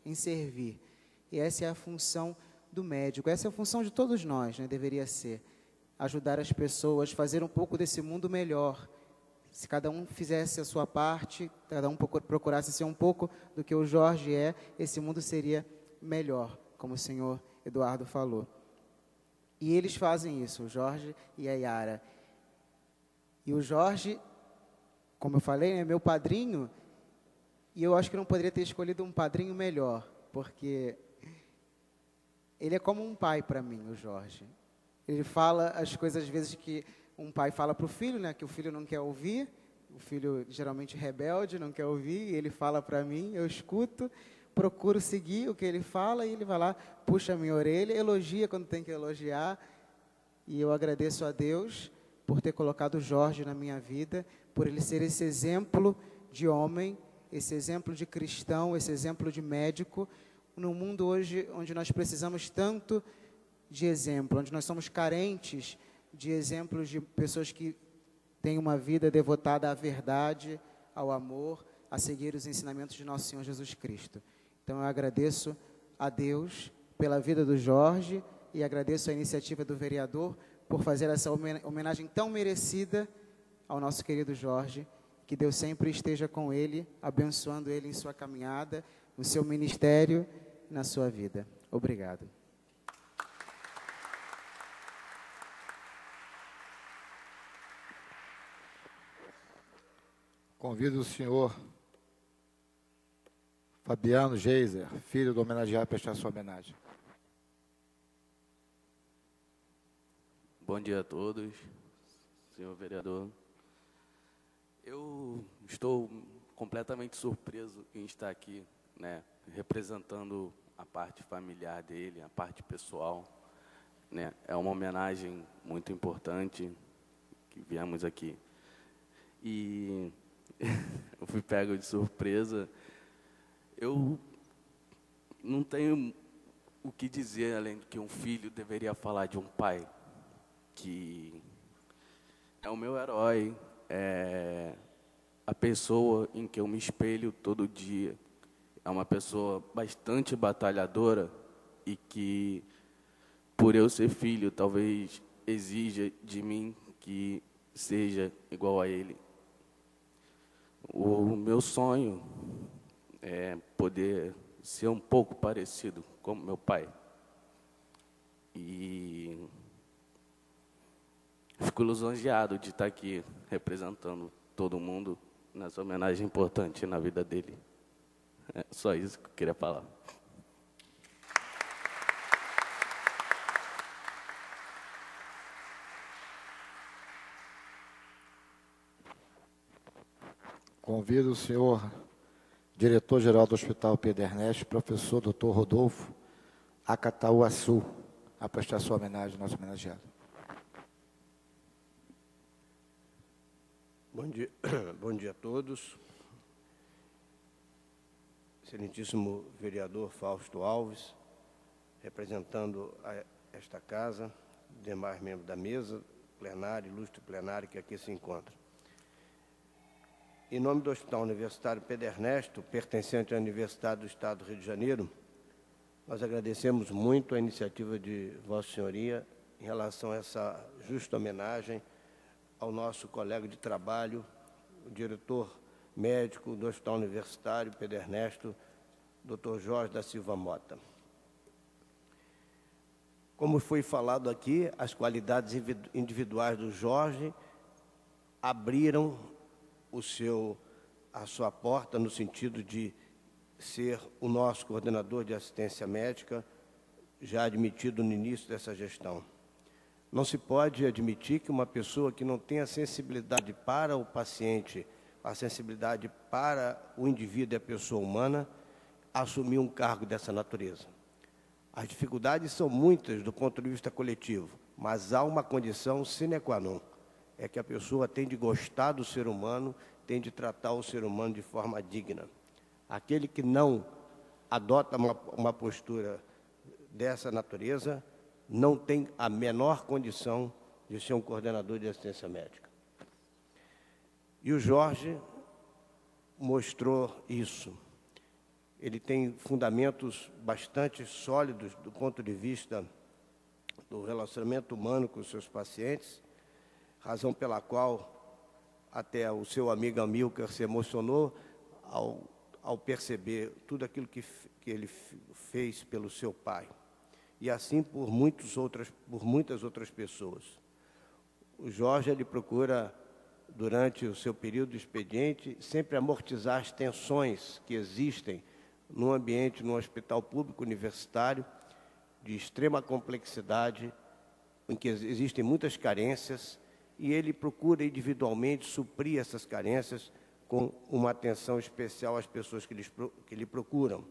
em servir. E essa é a função do médico, essa é a função de todos nós, né? Deveria ser ajudar as pessoas, fazer um pouco desse mundo melhor. Se cada um fizesse a sua parte, cada um procurasse ser um pouco do que o Jorge é, esse mundo seria melhor, como o senhor Eduardo falou. E eles fazem isso, o Jorge e a Yara. E o Jorge, como eu falei, é meu padrinho, e eu acho que não poderia ter escolhido um padrinho melhor, porque ele é como um pai para mim, o Jorge. Ele fala as coisas, às vezes, que um pai fala para o filho, né, que o filho não quer ouvir, o filho geralmente rebelde, não quer ouvir, e ele fala para mim, eu escuto, procuro seguir o que ele fala, e ele vai lá, puxa a minha orelha, elogia quando tem que elogiar, e eu agradeço a Deus por ter colocado o Jorge na minha vida, por ele ser esse exemplo de homem, esse exemplo de cristão, esse exemplo de médico, num mundo hoje onde nós precisamos tanto de exemplo, onde nós somos carentes de exemplos de pessoas que têm uma vida devotada à verdade, ao amor, a seguir os ensinamentos de nosso Senhor Jesus Cristo. Então eu agradeço a Deus pela vida do Jorge e agradeço a iniciativa do vereador por fazer essa homenagem tão merecida ao nosso querido Jorge. Que Deus sempre esteja com ele, abençoando ele em sua caminhada, no seu ministério, na sua vida. Obrigado. Convido o senhor Fabiano Geiser, filho do homenageado, a prestar sua homenagem. Bom dia a todos, senhor vereador. Eu estou completamente surpreso em estar aqui, né, representando a parte familiar dele, a parte pessoal, né. É uma homenagem muito importante que viemos aqui. E eu fui pego de surpresa. Eu não tenho o que dizer além do que um filho deveria falar de um pai, que é o meu herói, é a pessoa em que eu me espelho todo dia. É uma pessoa bastante batalhadora e que, por eu ser filho, talvez exija de mim que seja igual a ele. O meu sonho é poder ser um pouco parecido com meu pai. E fico lisonjeado de estar aqui representando todo mundo nessa homenagem importante na vida dele. É só isso que eu queria falar. Convido o senhor diretor-geral do Hospital Pedro Ernesto, professor Dr. Rodolfo Acatauaçu, a prestar sua homenagem ao nosso homenageado. Bom dia a todos. Excelentíssimo vereador Fausto Alves, representando esta casa, demais membros da mesa, plenário, ilustre plenário que aqui se encontra. Em nome do Hospital Universitário Pedro Ernesto, pertencente à Universidade do Estado do Rio de Janeiro, nós agradecemos muito a iniciativa de Vossa Senhoria em relação a essa justa homenagem ao nosso colega de trabalho, o diretor médico do Hospital Universitário Pedro Ernesto, Dr. Jorge da Silva Mota. Como foi falado aqui, as qualidades individuais do Jorge abriram a sua porta no sentido de ser o nosso coordenador de assistência médica, já admitido no início dessa gestão. Não se pode admitir que uma pessoa que não tenha sensibilidade para o paciente, a sensibilidade para o indivíduo e a pessoa humana, assumir um cargo dessa natureza. As dificuldades são muitas do ponto de vista coletivo, mas há uma condição sine qua non, é que a pessoa tem de gostar do ser humano, tem de tratar o ser humano de forma digna. Aquele que não adota uma postura dessa natureza não tem a menor condição de ser um coordenador de assistência médica. E o Jorge mostrou isso. ele tem fundamentos bastante sólidos do ponto de vista do relacionamento humano com os seus pacientes, razão pela qual até o seu amigo Amilcar se emocionou ao perceber tudo aquilo que ele fez pelo seu pai. E assim por muitas outras pessoas. O Jorge, ele procura, durante o seu período de expediente, sempre amortizar as tensões que existem num ambiente, num hospital público universitário, de extrema complexidade, em que existem muitas carências, e ele procura individualmente suprir essas carências com uma atenção especial às pessoas que lhe procuram.